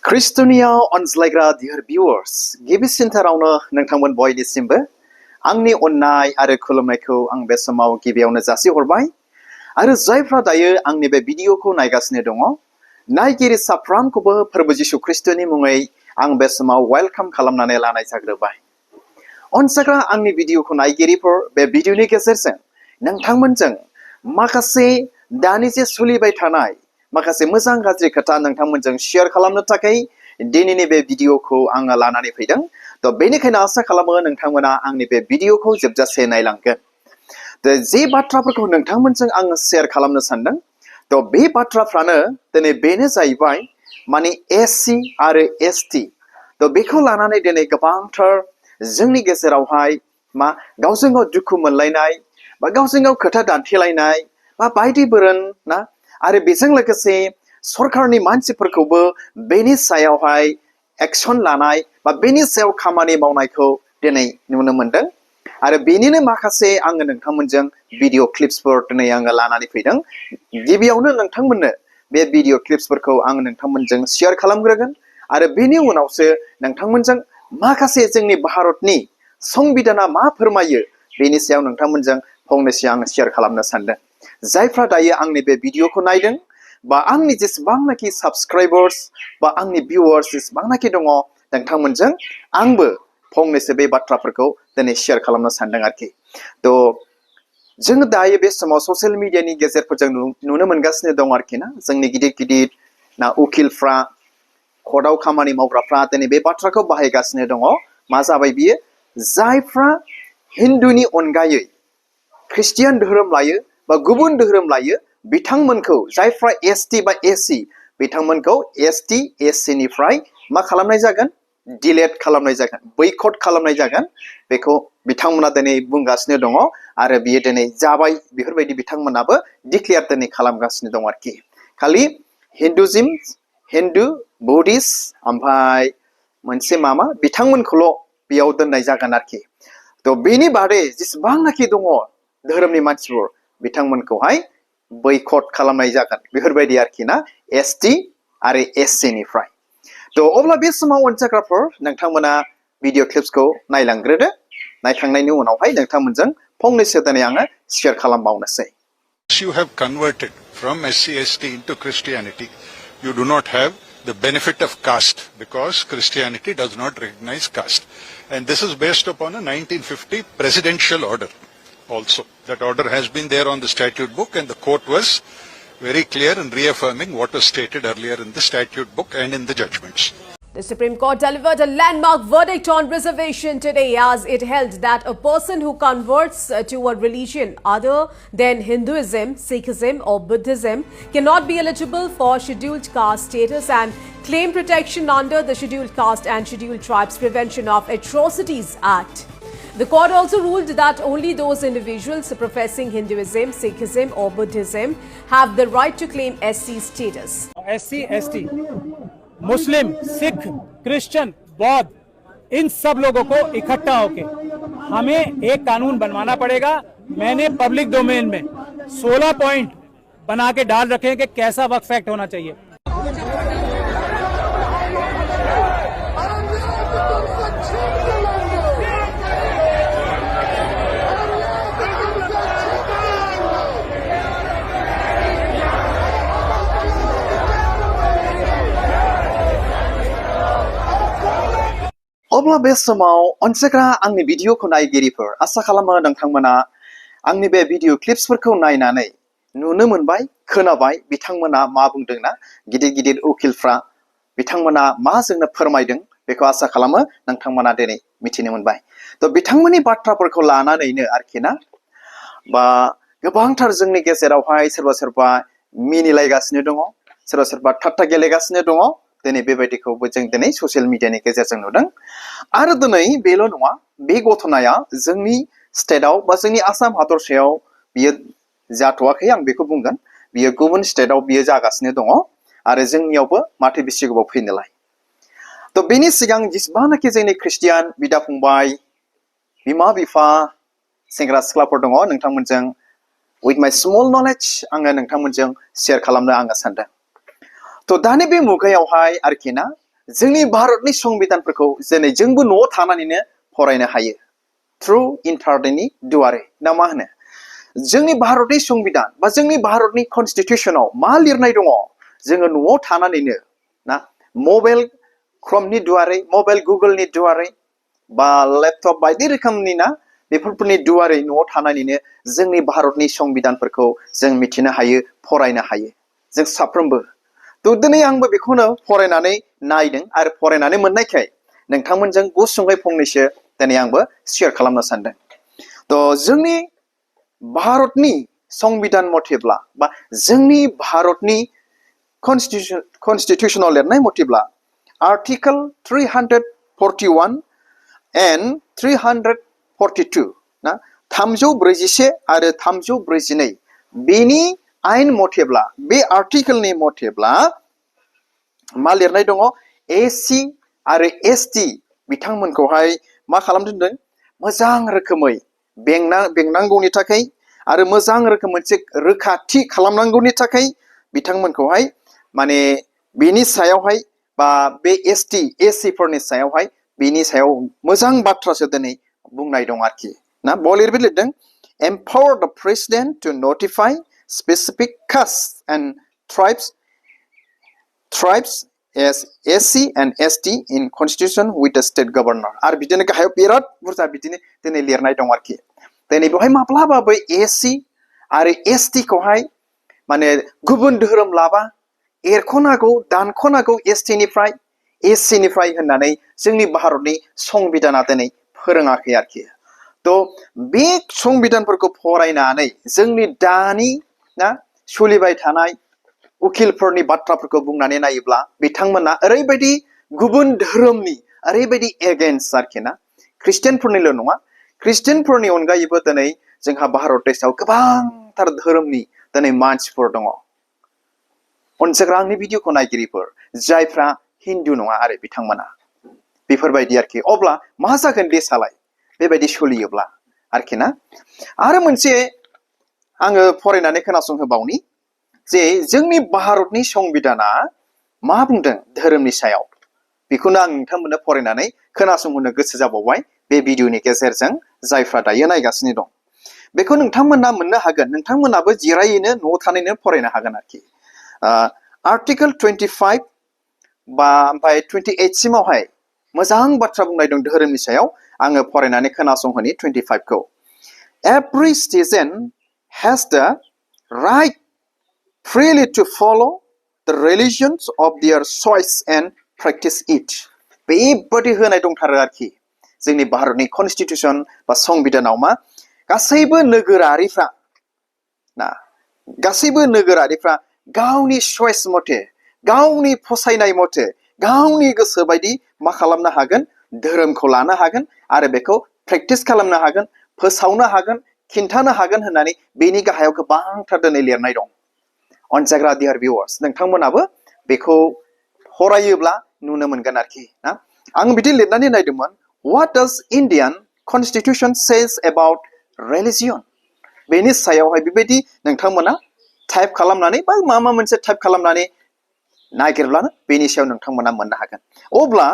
Kristuniyaw अनज्लायग्रा dear viewers गिबिसिनथारावनो नोंथांमोन बयनिसिमबो आंनि अननाय आरो खुलुमनायखौ आं बे समाव गिबियावनो जासिहरबाय आरो जायफ्रा दायो आंनि बे भिडिअखौ नायगासिनो दङ नायगिरि साफ्रोमखौबो फोरबो जिशु ख्रिस्टनि मुङै आं बे समाव वेलकाम खालामनानै लानाय जाग्रोबाय अनसायग्रा आंनि भिडिअखौ नायगिरिफोर बे भिडिअनि गेजेरजों नोंथांमोनजों माखासे दानि जे सोलिबाय थानाय माखासे मोजां गाज्रि खोथा नोंथांमोनजों शेयार खालामनो थाखाय दिनैनि बे भिडिअखौ आङो लानानै फैदों तो बेनिखायनो आसा खालामो नोंथांमोना आंनि बे भिडिअखौ जोबजासे नायलांगोन तो जे बाथ्राफोरखौ नोंथांमोनजों आङो शेयार खालामनो सानदों तो बे बाथ्राफ्रानो दिनै बेनो जाहैबाय माने एससी आरो एसटी तो बेखौ लानानै दिनै गोबांथार जोंनि गेजेरावहाय मा गावजों गाव दुखु मोनलायनाय बा गावजों गाव खोथा दान्थेलायनाय बा बायदि बोरोन ना आरो बेजों लोगोसे सरकारनि मानसिफोरखौबो बेनि सायावहाय एक्शन लानाय बा बेनि सायाव खामानि मावनायखौ दिनै नुनो मोनदों आरो बेनिनो माखासे आङो नोंथांमोनजों भिडिअ क्लिप्सफोर दिनै आङो लानानै फैदों गिबियावनो नोंथांमोननो बे भिडिअ क्लिप्सफोरखौ आं नोंथांमोनजों शेयार खालामग्रोगोन आरो बेनि उनावसो नोंथांमोनजों माखासे जोंनि भारतनि संबिधाना मा फोरमायो बेनि सायाव नोंथांमोनजों फंनैसो आं शेयार खालामनो सानदों जायफ्रा दायो आंनि बे भिडिअखौ नायदों बा आंनि जेसेबांनाखि साबस्क्राइबार्स बा आंनि भिउवार्स जेसेबांनाखि दङ नोंथांमोनजों आंबो फंनैसो बे बाथ्राफोरखौ दिनै शेयार खालामनो सानदों आरोखि तो जोङो दायो बे समाव ससियेल मिडियानि गेजेरफोरजों नुनो मोनगासिनो दं आरोखि ना जोंनि गिदिर गिदिर ना उकिलफ्रा कर्टआव खामानि मावग्राफ्रा दिनै बे बाथ्राखौ बाहायगासिनो दङ मा जाबाय बियो जायफ्रा हिन्दुनि अनगायै ख्रिस्टियान धोरोम लायो बा गुबुन धोरोम लायो बिथांमोनखौ जायफ्रा एसटी बा एससी बिथांमोनखौ एसटी एससी निफ्राय मा खालामनाय जागोन डिलेट खालामनाय जागोन बैकट खालामनाय जागोन बेखौ बिथांमोना दिनै बुंगासिनो दङ आरो बियो दिनै जाबाय बेफोरबायदि बिथांमोनाबो डिक्लेयार दिनै खालामगासिनो दं आरोखि खालि हिन्दु बुद्धिस्ट ओमफ्राय मोनसे मामा बिथांमोनखौल' बेयाव दोननाय जागोन आरोखि तो बेनि बादै जेसेबांनाखि दङ धोरोमनि मानसिफोर बिथांमोनखौहाय बैकट खालामनाय जागोन बेफोरबायदि आरोखि ना एसटी आरो एससी निफ्राय तो अब्ला बे समाव अनसायग्राफोर नोंथांमोना भिडिअ क्लिप्सखौ नायलांग्रोदो नायखांनायनि उनावहाय नोंथांमोनजों फंनैसो दिनै आङो share खालामबावनोसै You have converted from SC/ST into Christianity. You do not have the benefit of caste because Christianity does not recognize caste. And this is based upon a 1950 presidential order also. That order has been there on the statute book and the court was very clear in reaffirming what was stated earlier in the statute book and in the judgments. The Supreme Court delivered a landmark verdict on reservation today as it held that a person who converts to a religion other than Hinduism, Sikhism or Buddhism cannot be eligible for scheduled caste status and claim protection under the Scheduled Caste and Scheduled Tribes Prevention of Atrocities Act. The court also ruled that only those individuals professing Hinduism, Sikhism or Buddhism have the right to claim SC status. SC, ST, Muslim, Sikh, Christian, बौद्ध इन सब लोगों को इकट्ठा होके हमें एक कानून बनवाना पड़ेगा। मैंने पब्लिक डोमेन में 16 पॉइंट बना के डाल रखे हैं कि कैसा वक्फ एक्ट होना चाहिए। अब्ला बे समाव अनसायग्रा आंनि भिडिअखौ नायगिरिफोर आसा खालामो नोंथांमोना आंनि बे भिडिअ क्लिप्सफोरखौ नायनानै नुनो मोनबाय खोनाबाय बिथांमोना मा बुंदोंना गिदिर गिदिर उकिलफ्रा बिथांमोना मा जोंनो फोरमायदों बेखौ आसा खालामो नोंथांमोना दिनै मिथिनो मोनबाय तो बिथांमोननि बाथ्राफोरखौ लानानैनो आरोखि ना बा गोबांथार जोंनि गेजेरावहाय सोरबा सोरबा मिनिलायगासिनो दङ सोरबा सोरबा ठाट्टा गेलेगासिनो दङ दिनै बेबायदिखौबो जों दिनै ससियेल मिडियानि गेजेरजों नुदों आरो दिनै बेल' नङा बे घटनाया जोंनि स्टेटआव बा जोंनि आसाम हादरसायाव बियो जाथ'वाखै आं बेखौ बुंगोन बियो गुबुन स्टेटआव बियो जागासिनो दङ आरो जोंनियावबो माथो बेसे गोबाव फैनोलाय तो बेनि सिगां जेसेबांनाखि जोंनि ख्रिस्टियान बिदा फंबाय बिमा बिफा सेंग्रा सिख्लाफोर दङ नोंथांमोनजों with my small knowledge आङो नोंथांमोनजों शेयार खालामनो आङो सानदों तो दानि बे मुगायावहाय आरोखि ना जोंनि भारतनि संबिधानफोरखौ दिनै जोंबो न'आव थानानैनो फरायनो हायो थ्रु इन्टारनेटनि दुवारै ना मा होनो जोंनि भारतनि संबिधान बा जोंनि भारतनि कनस्टिटिउसनाव मा लिरनाय दङ जोङो न'आव थानानैनो ना मबाइल क्रमनि दुवारै मबाइल गुगोलनि दुवारै बा लेपटप बायदि रोखोमनि ना बेफोरनि दुवारै न'आव थानानैनो जोंनि भारतनि संबिधानफोरखौ जों मिथिनो हायो फरायनो हायो जों साफ्रोमबो थ' दिनै आंबो बेखौनो फरायनानै नायदों आरो फरायनानै मोननायखाय नोंथांमोनजों गुसुङै फंनैसो दिनै आंबो शेयार खालामनो सानदों थ' जोंनि भारतनि संबिधान मथेब्ला बा जोंनि भारतनि कनस्टिटिउसनाव लिरनाय मथेब्ला आर्टिकल 341 and 342 ना 341 आरो 342 बेनि आयेन मथेब्ला बे आर्टिकेलनि मथेब्ला मा लिरनाय दङ एसि आरो एसटि बिथांमोनखौहाय मा खालामदों मोजां रोखोमै बेंनांगौनि थाखाय आरो मोजां रोखोम मोनसे रोखाथि खालामनांगौनि थाखाय बिथांमोनखौहाय माने बेनि सायावहाय बा बे एसटि एसि फोरनि सायावहाय बेनि सायाव मोजां बाथ्रासो दिनै बुंनाय दं आरोखि ना बलिरबो लिरदों empower the president to notify specific castes and tribes as SC and ST in constitution with the state governor आरो बिदिनो गाहायाव बिराद बुरजा बिदिनो दिनै लिरनाय दं आरोखि दिनै बेवहाय माब्लाबाबो एसि आरो एसटि खौहाय माने गुबुन धोरोम लाबा एरख'नांगौ दानख'नांगौ एसटि निफ्राय एसि निफ्राय होननानै जोंनि भारतनि संबिधाना दिनै फोरोङाखै आरोखि थ' बे संबिधानफोरखौ फरायनानै जोंनि दानि ना सोलिबाय थानाय उकिलफोरनि बाथ्राफोरखौ बुंनानै नायोब्ला बिथांमोना ओरैबायदि गुबुन धोरोमनि ओरैबायदि एगेन्स्ट आरोखि ना ख्रिस्टियानफोरनिल' नङा ख्रिस्टियानफोरनि अनगायैबो दिनै जोंहा भारत देशआव गोबांथार धोरोमनि दिनै मानसिफोर दङ अनसायग्रा आंनि भिडिअखौ नायगिरिफोर जायफ्रा हिन्दु नङा आरो बिथांमोना बेफोरबायदि आरोखि अब्ला मा जागोन देशालाय बेबायदि सोलियोब्ला आरोखि ना आरो मोनसे आङो फरायनानै खोनासंहोबावनि जे जोंनि भारतनि संबिधाना मा बुंदों धोरोमनि सायाव बेखौनो आं नोंथांमोननो फरायनानै खोनासंहोनो गोसो जाबावबाय बे भिडिअनि गेजेरजों जायफ्रा दायो नायगासिनो दं बेखौ नोंथांमोना मोननो हागोन नोंथांमोनाबो जिरायैनो न'आव थानानैनो फरायनो हागोन आरोखि आर्टिकल 25 बा ओमफ्राय 28 सिमावहाय मोजां बाथ्रा बुंनाय दं धोरोमनि सायाव आङो फरायनानै खोनासंहोनि 25 खौ every citizen has the right freely to follow the religions of their choice and practice it बेबादि होनाय दंथारो आरोखि जोंनि भारतनि कनस्टिटिउसन बा संबिधानाव मा गासैबो नोगोरारिफ्रा ना गासैबो नोगोरारिफ्रा गावनि चॉइस मथे गावनि फसायनाय मथे गावनि गोसो बायदि मा खालामनो हागोन धोरोमखौ लानो हागोन आरो बेखौ प्रेक्टिस खालामनो हागोन फोसावनो हागोन खिन्थानो हागोन होननानै बेनि गाहायाव गोबांथार दिनै लिरनाय दं अनसायग्रा डियार भिउवार्स नोंथांमोनाबो बेखौ फरायोब्ला नुनो मोनगोन आरोखि ना आं बिदि लिरनानै नायदोंमोन what does Indian constitution says about religion बेनि सायावहाय बेबायदि नोंथांमोना टाइप खालामनानै बा माबा मोनसे टाइप खालामनानै नागिरब्लानो बेनि सायाव नोंथांमोना मोननो हागोन अब्ला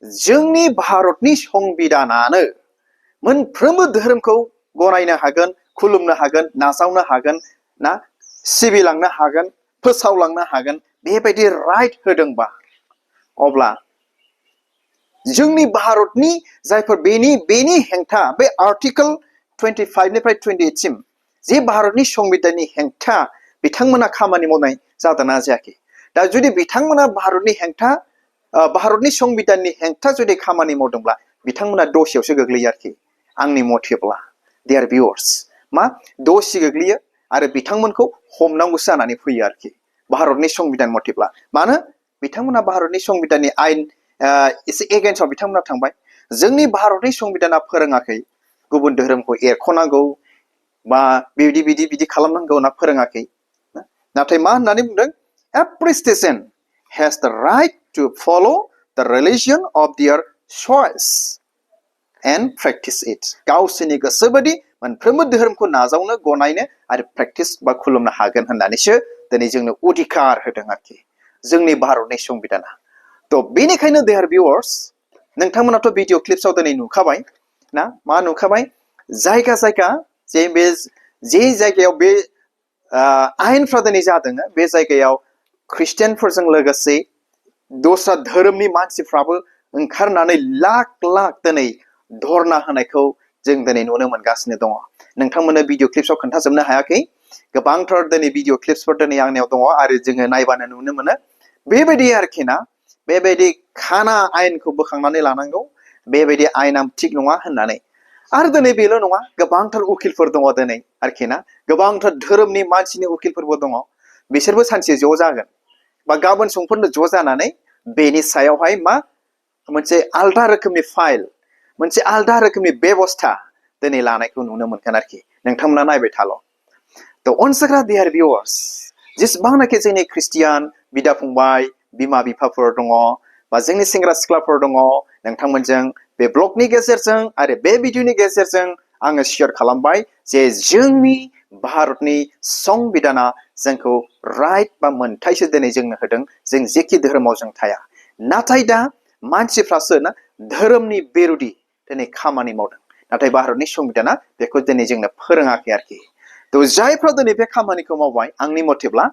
जोंनि भारतनि संबिधानानो मोनफ्रोमबो धोरोमखौ गनायनो हागोन खुलुमनो हागोन नाजावनो हागोन ना सिबिलांनो हागोन फोसावलांनो हागोन बेबायदि राइट होदोंबा अब्ला जोंनि भारतनि जायफोर बेनि हेंथा बे आर्टिकल 25 निफ्राय 28 सिम जे भारतनि संबिधाननि हेंथा बिथांमोना खामानि मावनाय जादोंना जायाखै दा जुदि बिथांमोना भारतनि संबिधाननि हेंथा जुदि खामानि मावदोंब्ला बिथांमोना दसेयावसो गोग्लैयो आरोखि आंनि मथेब्ला डियार भिउवार्स मा दसे गोग्लैयो आरो बिथांमोनखौ हमनांगौसो जानानै फैयो आरोखि भारतनि संबिधान मथेब्ला मानो बिथांमोना भारतनि संबिधाननि आयेन एसे एगेन्स्टआव बिथांमोना थांबाय जोंनि भारतनि संबिधाना फोरोङाखै गुबुन धोरोमखौ एरख'नांगौ बा बिदि खालामनांगौ होनना फोरोङाखै नाथाय मा होननानै बुंदों every citizen has the right to follow the religion of their choice and practice it गावसोरनि गोसोबायदि मोनफ्रोमबो धोरोमखौ नाजावनो गनायनो आरो प्रेक्टिस बा खुलुमनो हागोन होननानैसो दिनै जोंनो अधिकार होदों आरोखि जोंनि भारतनि संबिधाना तो बेनिखायनो dear viewers नोंथांमोनाथ' भिडिअ क्लिप्सआव दिनै नुखाबाय ना मा नुखाबाय जायगा जायगा जे जायगायाव बे आयेनफ्रा दिनै जादों बे जायगायाव ख्रिस्टियानफोरजों लोगोसे दस्रा धोरोमनि मानसिफ्राबो ओंखारनानै लाख लाख दिनै धरना होनायखौ जों दिनै नुनो मोनगासिनो दङ नोंथांमोननो भिडिअ क्लिप्सआव खोन्थाजोबनो हायाखै गोबांथार दिनै भिडिअ क्लिप्सफोर दिनै आंनियाव दङ आरो जोङो नायबानो नुनो मोनो बेबायदि आरोखि ना बेबायदि खाना आयेनखौ बोखांनानै लानांगौ बेबायदि आयेना थिग नङा होननानै आरो दिनै बेल' नङा गोबांथार उकिलफोर दङ दिनै आरोखि ना गोबांथार धोरोमनि मानसिनि उकिलफोरबो दङ बिसोरबो सानसे ज' जागोन बा गाबोन समफोरनो ज' जानानै बेनि सायावहाय मा मोनसे आलदा रोखोमनि फाइल मोनसे आलदा रोखोमनि बेबस्था दिनै लानायखौ नुनो मोनगोन आरोखि नोंथांमोना नायबाय थाल' थ' अनसाग्रा dear viewers जेसेबांनाखि जोंनि ख्रिस्टियान बिदा फंबाय बिमा बिफाफोर दङ बा जोंनि सेंग्रा सिख्लाफोर दङ नोंथांमोनजों बे ब्लगनि गेजेरजों आरो बे भिडिअनि गेजेरजों आङो शेयार खालामबाय जे जोंनि भारतनि संबिधाना जोंखौ राइट बा मोनथायसो दिनै जोंनो होदों जों जेखि धोरोमाव जों थाया नाथाय दा मानसिफ्रासो ना धोरोमनि बेरुदि दिनै खामानि मावदों नाथाय भारतनि संबिधाना बेखौ दिनै जोंनो फोरोङाखै आरोखि थ' जायफ्रा दिनै बे खामानिखौ मावबाय आंनि मथेब्ला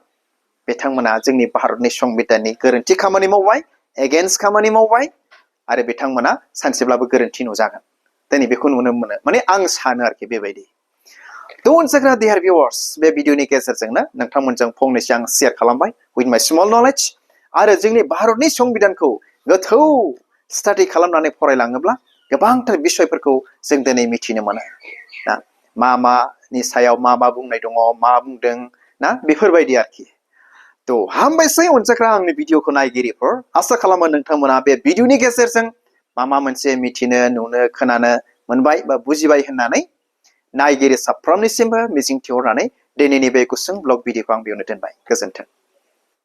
बिथांमोना जोंनि भारतनि संबिधाननि गोरोन्थि खामानि मावबाय एगेन्स्ट खामानि मावबाय आरो बिथांमोना सानसेब्लाबो गोरोन्थि नुजागोन दिनै बेखौ नुनो मोनो माने आं सानो आरोखि बेबायदि थ' अनसाग्रा dear viewers बे भिडिअनि गेजेरजोंनो नोंथांमोनजों फंनैसो आं शेयार खालामबाय with my small knowledge आरो जोंनि भारतनि संबिधानखौ गोथौ स्टाडि खालामनानै फरायलाङोब्ला गोबांथार बिसयफोरखौ जों दिनै मिथिनो मोनो ना मानि सायाव मा बुंनाय दङ मा बुंदों ना बेफोरबायदि आरोखि थ' हामबायसै अनसाग्रा आंनि भिडिअखौ नायगिरिफोर आसा खालामो नोंथांमोना बे भिडिअनि गेजेरजों मा मोनसे मिथिनो नुनो खोनानो मोनबाय बा बुजिबाय होननानै नायगिरि साफ्रोमनिसिमबो मिजिंथिहरनानै दिनैनि बे गुसुं ब्लग भिडिअखौ आं बेयावनो दोनबाय गोजोन्थों